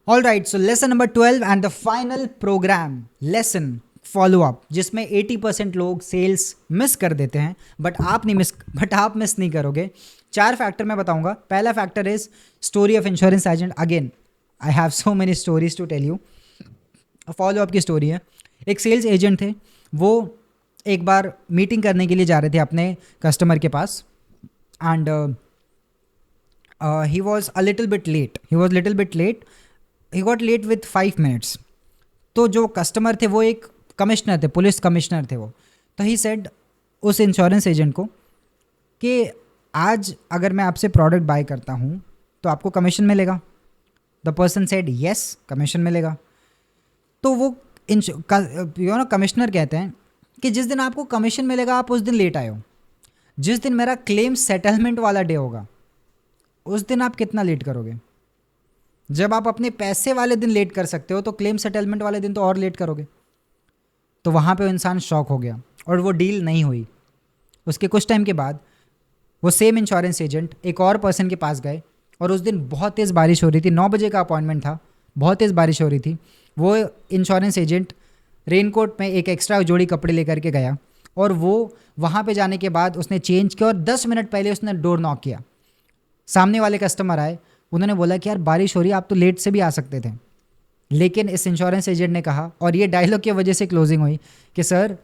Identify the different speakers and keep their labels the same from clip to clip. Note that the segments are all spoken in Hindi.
Speaker 1: All right, so lesson number 12 and the final program lesson follow up, जिसमें 80% लोग सेल्स मिस कर देते हैं, बट आप मिस नहीं करोगे। 4 फैक्टर मैं बताऊंगा। पहला factor is story of insurance agent. Again I have so many stories to tell you. Follow up की स्टोरी है। एक सेल्स एजेंट थे, वो एक बार मीटिंग करने के लिए जा रहे थे अपने कस्टमर के पास, and he was a little bit late. He got late with 5 minutes. तो जो कस्टमर थे वो एक कमिश्नर थे, पुलिस कमिश्नर थे वो। तो ही सेड उस इंश्योरेंस एजेंट को कि आज अगर मैं आपसे प्रोडक्ट बाय करता हूँ तो आपको कमीशन मिलेगा। The person said yes, commission मिलेगा। तो वो कमिश्नर कहते हैं कि जिस दिन आपको कमीशन मिलेगा आप उस दिन लेट आए हो। जिस दिन मेरा क्लेम सेटलमेंट वाला डे होगा उस दिन आप कितना लेट करोगे? जब आप अपने पैसे वाले दिन लेट कर सकते हो तो क्लेम सेटलमेंट वाले दिन तो और लेट करोगे। तो वहाँ पे वो इंसान शॉक हो गया और वो डील नहीं हुई। उसके कुछ टाइम के बाद वो सेम इंश्योरेंस एजेंट एक और पर्सन के पास गए और उस दिन बहुत तेज़ बारिश हो रही थी, 9 बजे का अपॉइंटमेंट था, बहुत तेज़ बारिश हो रही थी। वो इंश्योरेंस एजेंट रेनकोट में एक एक्स्ट्रा जोड़ी कपड़े लेकर के गया और वो वहाँ पे जाने के बाद उसने चेंज किया और 10 मिनट पहले उसने डोर नॉक किया। सामने वाले कस्टमर आए, उन्होंने बोला कि यार बारिश हो रही है, आप तो लेट से भी आ सकते थे। लेकिन इस इंश्योरेंस एजेंट ने कहा, और ये डायलॉग की वजह से क्लोजिंग हुई, कि सर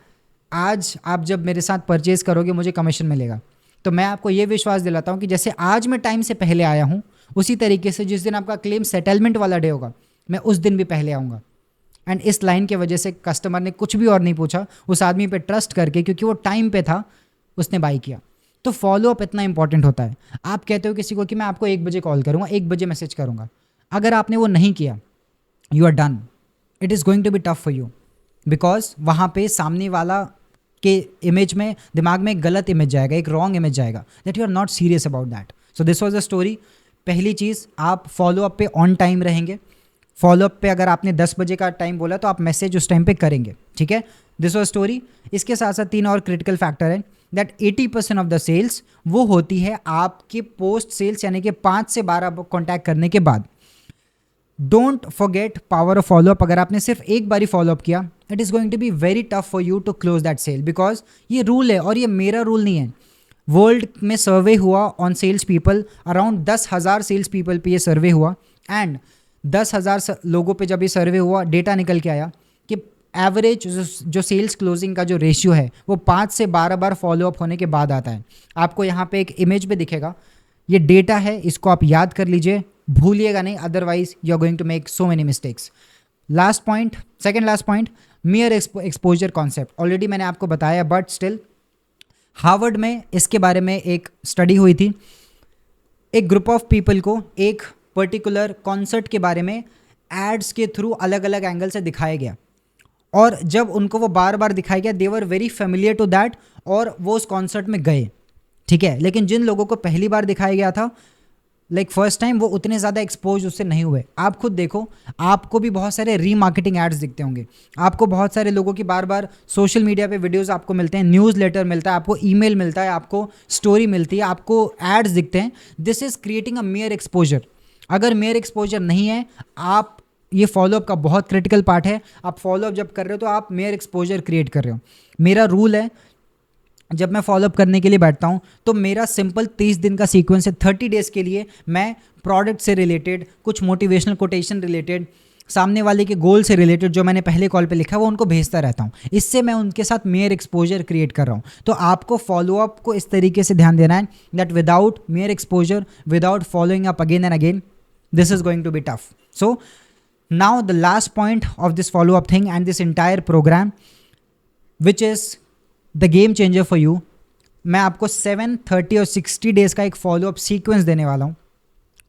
Speaker 1: आज आप जब मेरे साथ परचेज़ करोगे मुझे कमीशन मिलेगा। तो मैं आपको ये विश्वास दिलाता हूँ कि जैसे आज मैं टाइम से पहले आया हूँ उसी तरीके से जिस दिन आपका क्लेम सेटलमेंट वाला डे होगा मैं उस दिन भी पहले आऊँगा। एंड इस लाइन की वजह से कस्टमर ने कुछ भी और नहीं पूछा, उस आदमी पे ट्रस्ट करके, क्योंकि वो टाइम पे था, उसने बाई किया। तो फॉलो अप इतना इंपॉर्टेंट होता है। आप कहते हो किसी को कि मैं आपको 1 बजे कॉल करूँगा, 1 बजे मैसेज करूँगा, अगर आपने वो नहीं किया you are done. It is going to be tough for you, because वहाँ पे सामने वाला के इमेज में, दिमाग में एक गलत इमेज जाएगा, एक रॉन्ग इमेज जाएगा, that you are not serious about that. So this was the story. पहली चीज़, आप फॉलो अप पे ऑन टाइम रहेंगे। फॉलो अप पे अगर आपने 10 बजे का टाइम बोला तो आप मैसेज उस टाइम पे करेंगे, ठीक है। This was story. इसके साथ साथ 3 और क्रिटिकल फैक्टर है, दैट 80% ऑफ द सेल्स वो होती है आपके पोस्ट सेल्स, यानी कि 5 से 12 कॉन्टैक्ट करने के बाद। Don't forget power of follow up. अगर आपने सिर्फ एक बारी फॉलोअप किया, it is going to be very tough for you to close that sale, because ये रूल है और ये मेरा रूल नहीं है। वर्ल्ड में सर्वे हुआ on sales people, around 10,000 sales people पे ये सर्वे हुआ, एंड 10,000 लोगों पे जब ये सर्वे हुआ डेटा निकल के आया कि एवरेज जो सेल्स क्लोजिंग का जो रेशियो है वो 5 से 12 बार फॉलोअप होने के बाद आता है। आपको यहाँ पे एक इमेज पे दिखेगा, ये डेटा है, इसको आप याद कर लीजिए, भूलिएगा नहीं, otherwise you are going to make so many mistakes. Last point, second last point, mere exposure concept. Already मैंने आपको बताया, बट स्टिल हार्वर्ड में इसके बारे में एक स्टडी हुई थी। एक ग्रुप ऑफ पीपल को एक पर्टिकुलर कॉन्सर्ट के बारे में एड्स के थ्रू अलग अलग एंगल से दिखाया गया, और जब उनको वो बार बार दिखाया गया, they were very familiar to that, और वो उस कॉन्सर्ट में गए, ठीक है। लेकिन जिन लोगों को पहली बार दिखाया गया था, लाइक फर्स्ट टाइम, वो उतने ज़्यादा एक्सपोज उससे नहीं हुए। आप खुद देखो, आपको भी बहुत सारे रीमार्केटिंग एड्स दिखते होंगे, आपको बहुत सारे लोगों की बार बार सोशल मीडिया पे वीडियोस आपको मिलते हैं, न्यूज़ लेटर मिलता है, आपको ईमेल मिलता है, आपको स्टोरी मिलती है, आपको एड्स दिखते हैं। This is creating a mayor exposure. अगर मेयर एक्सपोजर नहीं है, आप, ये फॉलोअप का बहुत क्रिटिकल पार्ट है। आप फॉलोअप जब कर रहे हो तो आप मेयर एक्सपोजर क्रिएट कर रहे हो। मेरा रूल है, जब मैं फॉलोअप करने के लिए बैठता हूँ तो मेरा सिंपल 30 दिन का सीक्वेंस है। 30 डेज़ के लिए मैं प्रोडक्ट से रिलेटेड, कुछ मोटिवेशनल कोटेशन रिलेटेड, सामने वाले के गोल से रिलेटेड, जो मैंने पहले कॉल पे लिखा है वो उनको भेजता रहता हूँ। इससे मैं उनके साथ मेयर एक्सपोजर क्रिएट कर रहा हूँ। तो आपको फॉलोअप को इस तरीके से ध्यान देना है that without mayor exposure, without following up again and again, this is going to be tough. So now the last point of this follow up thing and this entire program, which is the game changer for you, मैं आपको 7, 30 और 60 डेज का एक फॉलो अप सीक्वेंस देने वाला हूँ,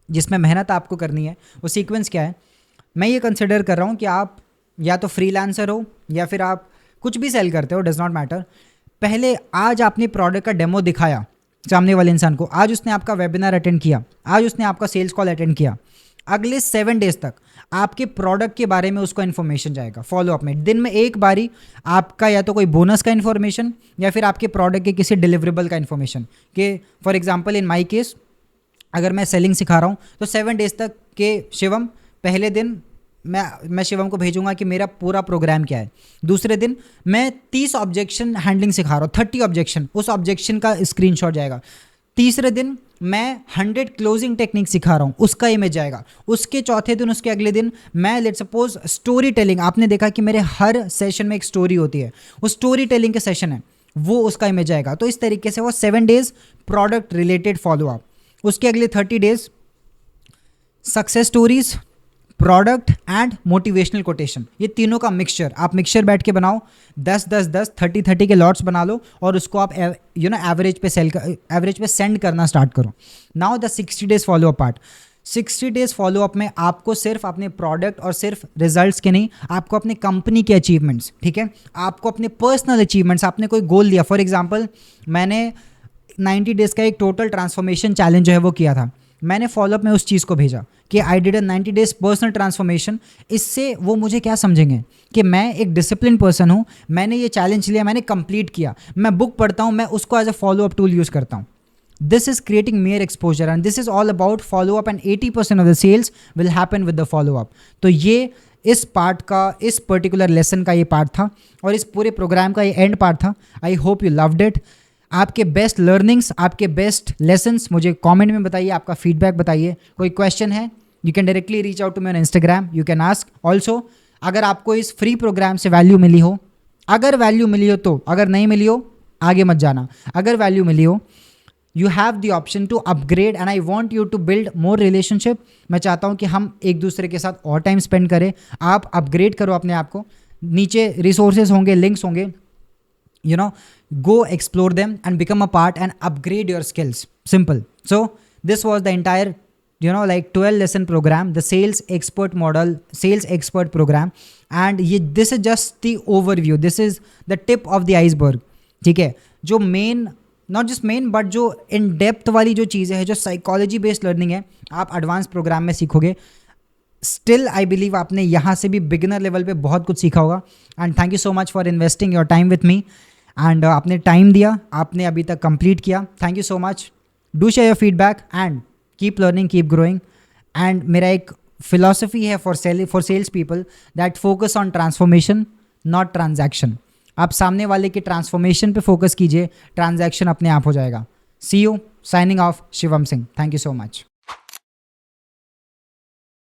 Speaker 1: जिसमें मेहनत आपको करनी है। वो सीक्वेंस क्या है? मैं ये कंसिडर कर रहा हूँ कि आप या तो फ्रीलांसर हो या फिर आप कुछ भी सेल करते हो, डज नॉट मैटर। पहले आज आपने प्रोडक्ट का डेमो दिखाया सामने वाले इंसान को, आज उसने आपका वेबिनार अटेंड किया, आज उसने आपका सेल्स कॉल अटेंड किया। अगले 7 डेज तक आपके प्रोडक्ट के बारे में उसको इन्फॉर्मेशन जाएगा फॉलोअप में। दिन में एक बारी आपका या तो कोई बोनस का इन्फॉर्मेशन या फिर आपके प्रोडक्ट के किसी डिलीवरेबल का इन्फॉर्मेशन, कि for example in my case अगर मैं सेलिंग सिखा रहा हूँ तो 7 डेज तक के शिवम पहले दिन मैं शिवम को भेजूंगा कि मेरा पूरा प्रोग्राम क्या है। दूसरे दिन मैं 30 ऑब्जेक्शन हैंडलिंग सिखा रहा हूँ, 30 ऑब्जेक्शन, उस ऑब्जेक्शन का स्क्रीनशॉट जाएगा। तीसरे दिन मैं 100 क्लोजिंग टेक्निक सिखा रहा हूँ, उसका इमेज जाएगा। उसके चौथे दिन, उसके अगले दिन मैं लेट्स सपोज स्टोरी टेलिंग, आपने देखा कि मेरे हर सेशन में एक स्टोरी होती है, वो स्टोरी टेलिंग के सेशन है, वो उसका इमेज आएगा। तो इस तरीके से वो 7 डेज प्रोडक्ट रिलेटेड फॉलोअप, उसके अगले 30 days success stories, product and motivational quotation, ये तीनों का मिक्सचर। आप मिक्सचर बैठ के बनाओ, 10-10-10 30-30 के लॉट्स बना लो और उसको आप एवरेज पे सेंड करना स्टार्ट करो। Now the 60 days follow up part. 60 days follow up में आपको सिर्फ अपने प्रोडक्ट और सिर्फ रिजल्ट्स के नहीं, आपको अपने कंपनी के अचीवमेंट्स, ठीक है, आपको अपने पर्सनल अचीवमेंट्स, आपने कोई गोल लिया, फॉर एग्जाम्पल मैंने 90 डेज का एक टोटल ट्रांसफॉर्मेशन चैलेंज जो है वो किया था, मैंने फॉलोअप में उस चीज़ को भेजा कि I did a 90 days personal transformation. इससे वो मुझे क्या समझेंगे कि मैं एक डिसिप्लिन पर्सन हूँ, मैंने ये चैलेंज लिया, मैंने कंप्लीट किया। मैं बुक पढ़ता हूँ, मैं उसको as a follow up tool use करता हूँ। This is creating mere exposure and this is all about follow up and 80% of the sales will happen with the follow up. तो ये इस पार्ट का, इस पर्टिकुलर लेसन का ये पार्ट था और इस पूरे प्रोग्राम का ये एंड पार्ट था। I hope you loved it. आपके बेस्ट लर्निंग्स, आपके बेस्ट लेसन्स मुझे कमेंट में बताइए, आपका फीडबैक बताइए। कोई क्वेश्चन है, you can directly reach out to me on Instagram, you can ask also. अगर आपको इस फ्री प्रोग्राम से वैल्यू मिली हो, अगर वैल्यू मिली हो तो, अगर नहीं मिली हो आगे मत जाना। अगर वैल्यू मिली हो, you have the option to upgrade and I want you to build more relationship. मैं चाहता हूँ कि हम एक दूसरे के साथ और टाइम स्पेंड करें। आप अपग्रेड करो अपने आप को, नीचे रिसोर्सेज होंगे, लिंक्स होंगे, you know, go explore them and become a part and upgrade your skills. Simple. So this was the entire, like 12 lesson program, the sales expert model, sales expert program, and this is just the overview, this is the tip of the iceberg. ठीक है, जो main, not just men but जो इन डेप्थ वाली जो चीज़ें हैं, जो साइकोलॉजी बेस्ड लर्निंग है, आप एडवांस प्रोग्राम में सीखोगे। स्टिल आई बिलीव आपने यहाँ से भी बिगिनर लेवल पे बहुत कुछ सीखा होगा। And thank you so much for investing your time with me. And आपने टाइम दिया, आपने अभी तक कंप्लीट किया, thank you so much. Do share your feedback and keep learning, keep growing. And मेरा एक फिलॉसफी है for sales people that focus on transformation not transaction. आप सामने वाले के ट्रांसफॉर्मेशन पे फोकस कीजिए, ट्रांजैक्शन अपने आप हो जाएगा। See you, signing off, Shivam Singh. Thank you so much.